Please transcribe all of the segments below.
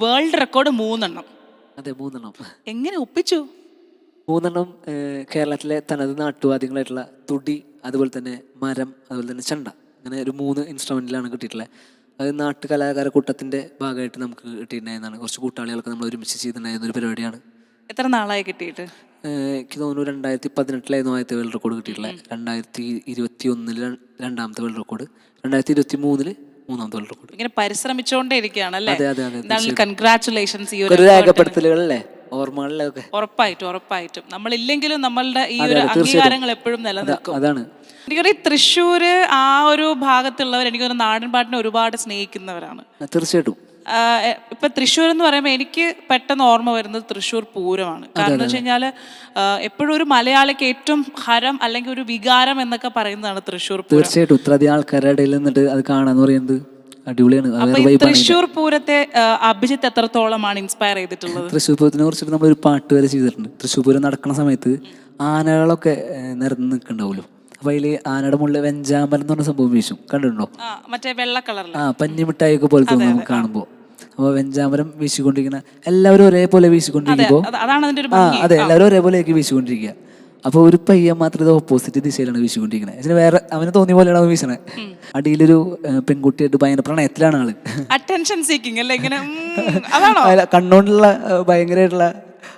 World record 3 അതെ 3 എങ്ങനെ ഒപ്പിച്ചു? 3 കേരളത്തിലെ തനത് നാട്ടുവാദ്യങ്ങളായിട്ടുള്ള തുടി, അതുപോലെ തന്നെ മരം, അതുപോലെ തന്നെ ചെണ്ട, അങ്ങനെ ഒരു 3 ഇൻസ്ട്രുമെന്റിലാണ് കിട്ടിയിട്ടുള്ളത്. അത് നാട്ടുകലാകാര കൂട്ടത്തിന്റെ ഭാഗമായിട്ട് നമുക്ക് കിട്ടിയിട്ടുണ്ടായിരുന്നതാണ്. കുറച്ച് കൂട്ടാളികളൊക്കെ നമ്മൾ ഒരുമിച്ച് ചെയ്തിട്ടുണ്ടായിരുന്ന ഒരു പരിപാടിയാണ്. എത്ര നാളായി കിട്ടിയിട്ട്? എനിക്ക് തോന്നുന്നു 2018 ആദ്യത്തെ വേൾഡ് റെക്കോർഡ് കിട്ടിയിട്ടുള്ളത്, 2021 രണ്ടാമത്തെ വേൾഡ് റെക്കോർഡ്, 2023 മൂന്നാമത്തെ വേൾഡ് റെക്കോർഡ്. ഇങ്ങനെ പരിശ്രമിച്ചോണ്ടേ ഇരിക്കുകയാണല്ലേ. അതെ അതെ അതെ, കൺഗ്രാറ്റുലേഷൻസ്. ഈ ഒരു രേഖപ്പെടുത്തലുകളല്ലേ, ഓർമ്മകളിലൊക്കെ. ഉറപ്പായിട്ടും നമ്മളില്ലെങ്കിലും നമ്മളുടെ ഈ ഒരു അംഗീകാരങ്ങൾ എപ്പോഴും നിലനിൽക്കും. അതാണ് എനിക്കറിയാം തൃശ്ശൂര് ആ ഒരു ഭാഗത്തുള്ളവർ എനിക്കൊരു നാടൻ പാട്ടിനെ ഒരുപാട് സ്നേഹിക്കുന്നവരാണ്. തീർച്ചയായിട്ടും. ഇപ്പൊ തൃശ്ശൂർ എന്ന് പറയുമ്പോൾ എനിക്ക് പെട്ടെന്ന് ഓർമ്മ വരുന്നത് തൃശ്ശൂർ പൂരമാണ്. കാരണം എന്ന് വെച്ച് കഴിഞ്ഞാൽ എപ്പോഴും ഒരു മലയാളിക്ക് ഏറ്റവും ഹരം അല്ലെങ്കിൽ ഒരു വികാരം എന്നൊക്കെ പറയുന്നതാണ് തൃശ്ശൂർ പൂരം. തീർച്ചയായിട്ടും ഇത്രയധികം ആൾക്കാരുടെ ഇടയിൽ നിന്നിട്ട് അത് കാണാന്ന് പറയുന്നത് അടിപൊളിയാണ്. തൃശ്ശൂർ പൂരത്തെ അഭിജിത്ത് എത്രത്തോളമാണ് ഇൻസ്പയർ ചെയ്തിട്ടുള്ളത്? തൃശ്ശൂർ പൂരത്തിനെ കുറിച്ചിട്ട് നമ്മളൊരു പാട്ട് വരെ ചെയ്തിട്ടുണ്ട്. തൃശ്ശൂർ പൂരം നടക്കുന്ന സമയത്ത് ആനകളൊക്കെ നിരന്ന് നിൽക്കണ്ടാവുമല്ലോ, അപ്പൊ അതില് ആനയുടെ മുകളിൽ വെഞ്ചാമരം എന്ന് പറഞ്ഞ സംഭവം വീശും, കണ്ടിട്ടുണ്ടോ? മറ്റേ വെള്ള കളറിൽ പഞ്ഞിമിഠായിയൊക്കെ പോലെ തോന്നും നമുക്ക് കാണുമ്പോൾ. അപ്പൊ വെഞ്ചാമരം വീശിക്കൊണ്ടിരിക്കുന്ന എല്ലാവരും ഒരേപോലെ വീശിക്കൊണ്ടിരിക്കുമ്പോ അതെ എല്ലാവരും ഒരേപോലെയൊക്കെ വീശിക്കൊണ്ടിരിക്കുക. അപ്പൊ ഒരു പയ്യൻ മാത്രം ഇത് ഓപ്പോസിറ്റ് ദിശയിലാണ് വീശിക്കൊണ്ടിരിക്കുന്നത്. അതിന് വേറെ അവന് തോന്നിയ പോലെയാണ് അവൻ വീശണേ. അടിയിലൊരു പെൺകുട്ടിയായിട്ട് ഭയങ്കര പ്രണയത്തിലാണ് ആള്. അറ്റൻഷൻ സീക്കിംഗ് അല്ലേ ഇങ്ങനെ? കണ്ണോണ്ടുള്ള ഭയങ്കരമായിട്ടുള്ള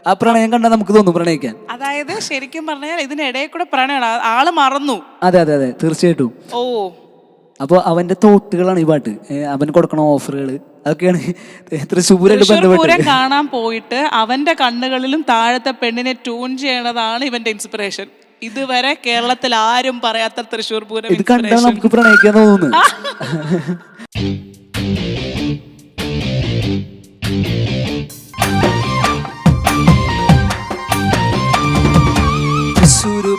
ആ പ്രണയം കണ്ടാൽ നമുക്ക് തോന്നും പ്രണയിക്കാൻ. അതായത് ശരിക്കും പറഞ്ഞാൽ ഇതിനിടയിൽ കൂടെ പ്രണയമാണ്, ആള് മറന്നു. അതെ അതെ അതെ തീർച്ചയായിട്ടും. ഓ, അപ്പോൾ അവന്റെ തോട്ടുകളാണ് ഈ പാട്ട്, അവൻ കൊടുക്കണ ഓഫറുകൾ അതൊക്കെയാണ് പൂരം കാണാൻ പോയിട്ട് അവന്റെ കണ്ണുകളിലും താഴത്തെ പെണ്ണിനെ ട്യൂൺ ചെയ്യണതാണ് ഇവന്റെ ഇൻസ്പിറേഷൻ. ഇതുവരെ കേരളത്തിൽ ആരും പറയാത്ത തൃശ്ശൂർ പൂരം ഇത് കണ്ടാൽ നമുക്ക് പ്രണയിക്കാൻ തോന്നുന്നു. തൃശ്ശൂര്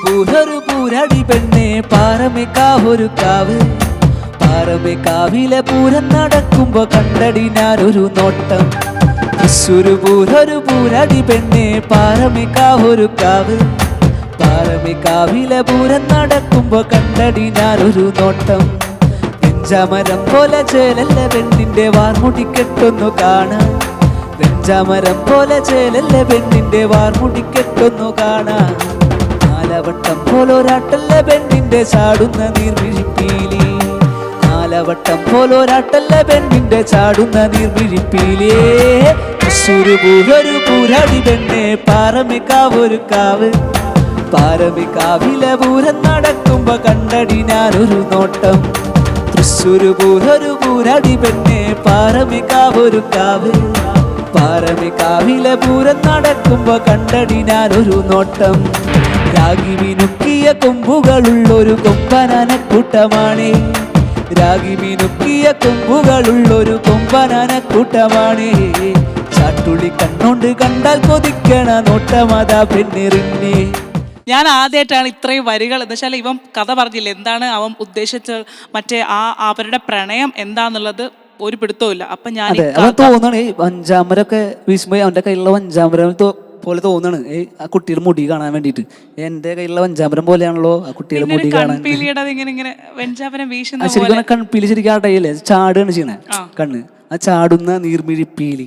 പൂരടി പെണ്ണെ പാറമേക്കാവൊരു കാവ്, പാറമേക്കാവിലെ പൂരം നടക്കുമ്പോ കണ്ടടി ഞാനൊരു നോട്ടം. തൃശ്ശൂര് പൂരടി പെണ്ണെ പാറമേക്കാവൊരു കാവ്, പാറമേക്കാവിലെ പൂരം നടക്കുമ്പോ കണ്ടടി ഞാനൊരു നോട്ടം. വെഞ്ചാമരം പോലെ ചേലല്ല പെണ്ണിന്റെ വാർമുടിക്കെട്ടൊന്നു കാണാൻ, വെഞ്ചാമരം പോലെ ചേലല്ല പെണ്ണിന്റെ വാർമുടിക്കെട്ടൊന്നു കാണാൻ. ആലവട്ടം പോലൊരാട്ടല്ല പെണ്ണിന്റെ ചാടുന്ന നീർമിഴിപ്പീലി, ആലവട്ടം പോലൊരാട്ടല്ല പെണ്ണിന്റെ ചാടുന്ന നീർമിഴിപ്പീലേ. തൃശ്ശൂര് പൂരടി പെണ്ണെ പാറമേക്കാവൊരു കാവ്, പാറമേക്കാവിലെ പൂരം നടക്കുമ്പോ കണ്ടടി ഞാനൊരു നോട്ടം. തൃശ്ശൂര് പൂരടി പെണ്ണെ പാറമേക്കാവൊരു കാവ്, പാറമേക്കാവിലെ പൂരം നടക്കുമ്പോ കണ്ടടി ഞാനൊരു നോട്ടം. രാഗി മിനുക്കിയ കൊമ്പുകളുള്ളൊരു കൊമ്പനാനക്കൂട്ടമാണേ, രാഗി മിനുക്കിയ കൊമ്പുകളുള്ളൊരു കൊമ്പനാനക്കൂട്ടമാണേ. ചാട്ടുളി കണ്ണോണ്ട് കണ്ടാൽ കൊതിക്കണ നോട്ടമാതാ പെണ്ണിറിഞ്ഞേ. ഞാൻ ആദ്യമായിട്ടാണ് ഇത്രയും വരികൾ, എന്ന് വെച്ചാൽ ഇവൻ കഥ പറഞ്ഞില്ല എന്താണ് അവൻ ഉദ്ദേശിച്ച, മറ്റേ അവരുടെ പ്രണയം എന്താന്നുള്ളത് ഒരു പിടുത്തവും ഇല്ല. അപ്പൊ ഞാൻ തോന്നണേ വഞ്ചാമരൊക്കെ വീശുമ്പോ അവന്റെ കയ്യിലുള്ള വഞ്ചാമരം പോലെ തോന്നാണ് ആ കുട്ടിയുടെ മുടി കാണാൻ വേണ്ടിട്ട്. എന്റെ കയ്യിലുള്ള വഞ്ചാമരം പോലെയാണല്ലോ ആ കുട്ടിയുടെ മുടി കാണാൻ. ശരിക്കും കൺപീലി ശരിക്കും അടയില്ലേ ചാടുകയാണ് ചെയ്യണേ കണ്ണ്, ആ ചാടുന്ന നീർമിഴിപ്പീലി.